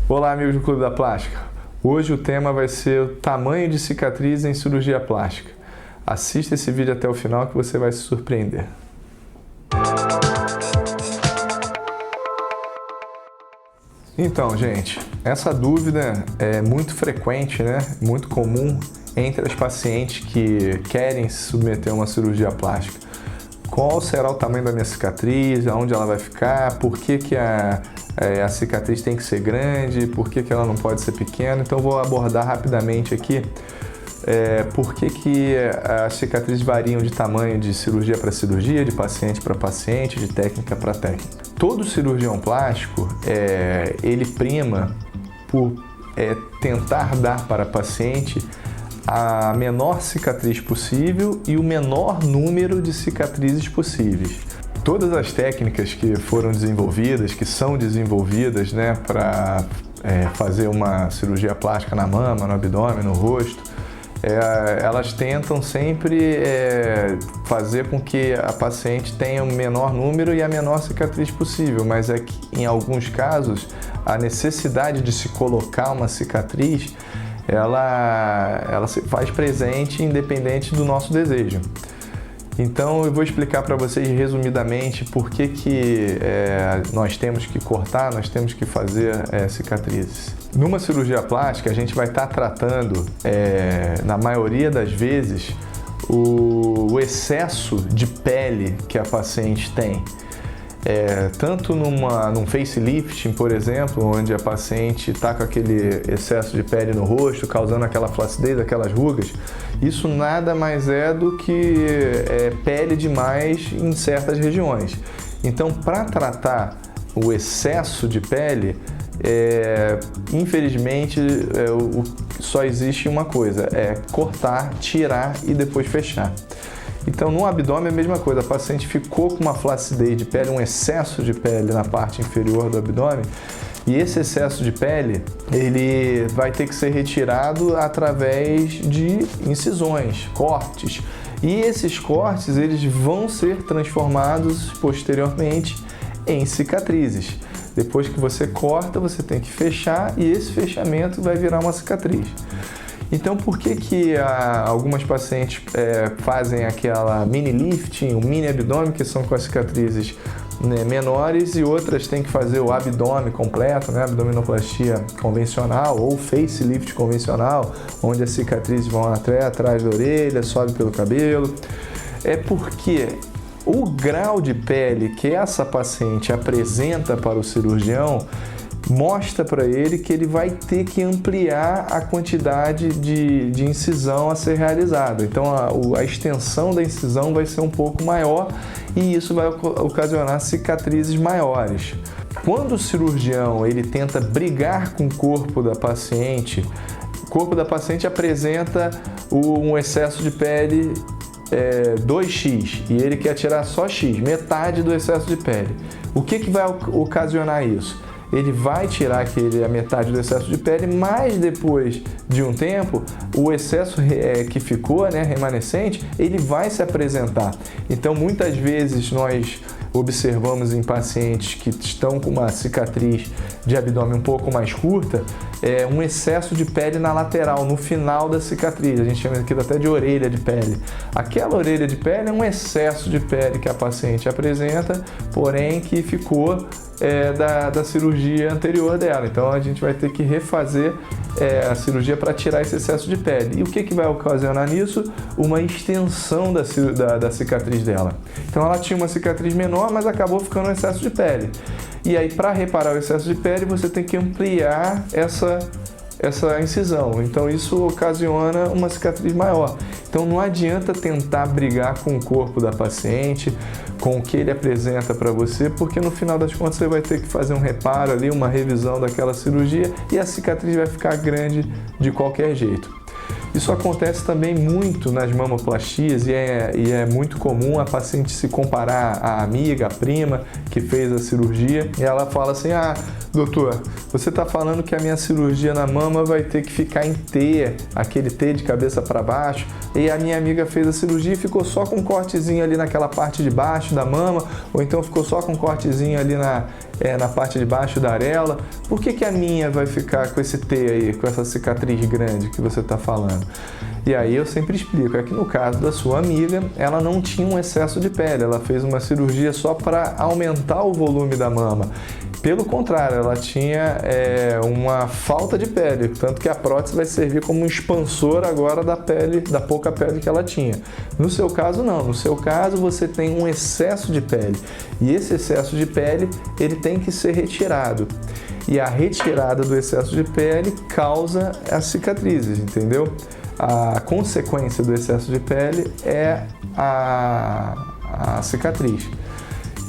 Olá, amigos do Clube da Plástica. Hoje o tema vai ser o tamanho de cicatriz em cirurgia plástica. Assista esse vídeo até o final que você vai se surpreender. Então, gente, essa dúvida é muito frequente, né? Muito comum entre as pacientes que querem se submeter a uma cirurgia plástica. Qual será o tamanho da minha cicatriz? Aonde ela vai ficar? Por que a cicatriz tem que ser grande? Por que ela não pode ser pequena? Então, vou abordar rapidamente aqui por que as cicatrizes variam de tamanho de cirurgia para cirurgia, de paciente para paciente, de técnica para técnica. Todo cirurgião plástico, ele prima por tentar dar para paciente a menor cicatriz possível e o menor número de cicatrizes possíveis. Todas as técnicas que foram desenvolvidas, que são desenvolvidas, né, para fazer uma cirurgia plástica na mama, no abdômen, no rosto, elas tentam sempre fazer com que a paciente tenha o menor número e a menor cicatriz possível, mas é que em alguns casos a necessidade de se colocar uma cicatriz ela se faz presente independente do nosso desejo. Então eu vou explicar para vocês resumidamente por que nós temos que cortar, nós temos que fazer cicatrizes. Numa cirurgia plástica a gente vai estar tratando, na maioria das vezes, o excesso de pele que a paciente tem. Tanto num facelifting, por exemplo, onde a paciente está com aquele excesso de pele no rosto, causando aquela flacidez, aquelas rugas, isso nada mais é do que pele demais em certas regiões. Então, para tratar o excesso de pele, infelizmente, só existe uma coisa, cortar, tirar e depois fechar. Então, no abdômen é a mesma coisa, a paciente ficou com uma flacidez de pele, um excesso de pele na parte inferior do abdômen, e esse excesso de pele, ele vai ter que ser retirado através de incisões, cortes. E esses cortes, eles vão ser transformados posteriormente em cicatrizes. Depois que você corta, você tem que fechar e esse fechamento vai virar uma cicatriz. Então, por que algumas pacientes fazem aquela mini lifting, o mini abdômen, que são com as cicatrizes menores, e outras têm que fazer o abdômen completo, né, abdominoplastia convencional ou facelift convencional, onde as cicatrizes vão até atrás da orelha, sobe pelo cabelo? É porque o grau de pele que essa paciente apresenta para o cirurgião mostra para ele que ele vai ter que ampliar a quantidade de incisão a ser realizada. Então a extensão da incisão vai ser um pouco maior e isso vai ocasionar cicatrizes maiores. Quando o cirurgião ele tenta brigar com o corpo da paciente, o corpo da paciente apresenta um excesso de pele 2x e ele quer tirar só x, metade do excesso de pele. O que vai ocasionar isso? Ele vai tirar a metade do excesso de pele, mas depois de um tempo, o excesso que ficou, né, remanescente, ele vai se apresentar. Então, muitas vezes nós observamos em pacientes que estão com uma cicatriz de abdômen um pouco mais curta, um excesso de pele na lateral, no final da cicatriz. A gente chama aquilo até de orelha de pele. Aquela orelha de pele é um excesso de pele que a paciente apresenta, porém que ficou da cirurgia anterior dela. Então a gente vai ter que refazer a cirurgia para tirar esse excesso de pele. E o que vai ocasionar nisso? Uma extensão da cicatriz dela. Então ela tinha uma cicatriz menor, mas acabou ficando um excesso de pele. E aí, para reparar o excesso de pele, você tem que ampliar essa incisão. Então isso ocasiona uma cicatriz maior. Então não adianta tentar brigar com o corpo da paciente, com o que ele apresenta para você, porque no final das contas você vai ter que fazer um reparo ali, uma revisão daquela cirurgia e a cicatriz vai ficar grande de qualquer jeito. Isso acontece também muito nas mamoplastias e é muito comum a paciente se comparar à amiga, à prima que fez a cirurgia e ela fala assim: ah, doutor, você está falando que a minha cirurgia na mama vai ter que ficar em T, aquele T de cabeça para baixo, e a minha amiga fez a cirurgia e ficou só com um cortezinho ali naquela parte de baixo da mama, ou então ficou só com um cortezinho ali na parte de baixo da areola. Por que a minha vai ficar com esse T aí, com essa cicatriz grande que você está falando? E aí eu sempre explico, é que no caso da sua amiga, ela não tinha um excesso de pele, ela fez uma cirurgia só para aumentar o volume da mama. Pelo contrário, ela tinha uma falta de pele, tanto que a prótese vai servir como um expansor agora da pele, da pouca pele que ela tinha. No seu caso, não. No seu caso, você tem um excesso de pele. E esse excesso de pele, ele tem que ser retirado. E a retirada do excesso de pele causa as cicatrizes, entendeu? A consequência do excesso de pele é a cicatriz.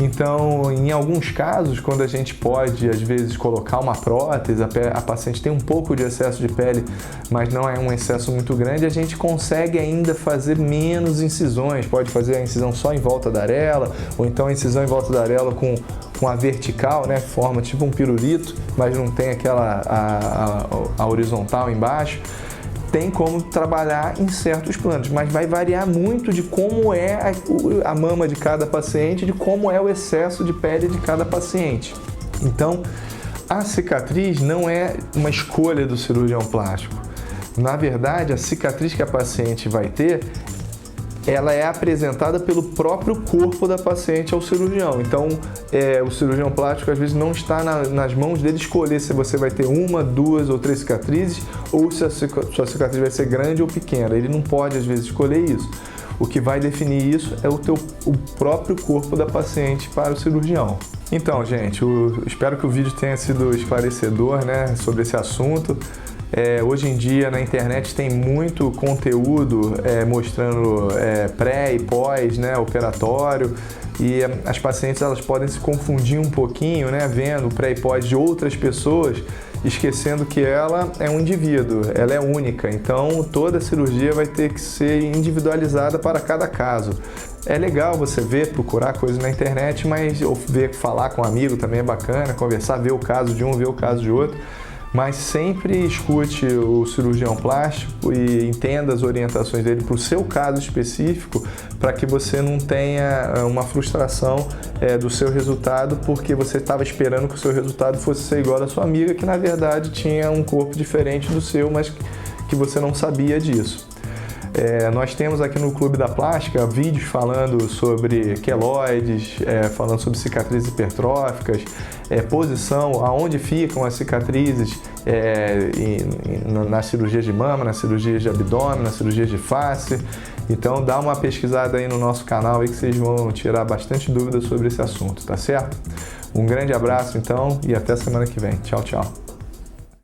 Então, em alguns casos, quando a gente pode, às vezes, colocar uma prótese, a paciente tem um pouco de excesso de pele, mas não é um excesso muito grande, a gente consegue ainda fazer menos incisões. Pode fazer a incisão só em volta da areola, ou então a incisão em volta da areola com a vertical, né? Forma tipo um pirulito, mas não tem aquela a horizontal embaixo. Tem como trabalhar em certos planos, mas vai variar muito de como é a mama de cada paciente, de como é o excesso de pele de cada paciente. Então, a cicatriz não é uma escolha do cirurgião plástico. Na verdade, a cicatriz que a paciente vai ter, ela é apresentada pelo próprio corpo da paciente ao cirurgião. Então, o cirurgião plástico às vezes não está nas mãos dele escolher se você vai ter 1, 2 ou 3 cicatrizes ou se a sua cicatriz vai ser grande ou pequena. Ele não pode às vezes escolher isso. O que vai definir isso é o próprio corpo da paciente para o cirurgião. Então, gente, espero que o vídeo tenha sido esclarecedor, né, sobre esse assunto. Hoje em dia na internet tem muito conteúdo mostrando pré e pós, né, operatório, e as pacientes elas podem se confundir um pouquinho, né, vendo o pré e pós de outras pessoas, esquecendo que ela é um indivíduo, ela é única, então toda cirurgia vai ter que ser individualizada para cada caso. É legal você ver, procurar coisas na internet, mas falar com um amigo também é bacana, conversar, ver o caso de um, ver o caso de outro. Mas sempre escute o cirurgião plástico e entenda as orientações dele para o seu caso específico, para que você não tenha uma frustração do seu resultado, porque você estava esperando que o seu resultado fosse ser igual ao da sua amiga, que na verdade tinha um corpo diferente do seu, mas que você não sabia disso. Nós temos aqui no Clube da Plástica vídeos falando sobre queloides, falando sobre cicatrizes hipertróficas, posição, aonde ficam as cicatrizes nas cirurgias de mama, nas cirurgias de abdômen, nas cirurgias de face. Então dá uma pesquisada aí no nosso canal aí que vocês vão tirar bastante dúvidas sobre esse assunto, tá certo? Um grande abraço então e até semana que vem. Tchau, tchau.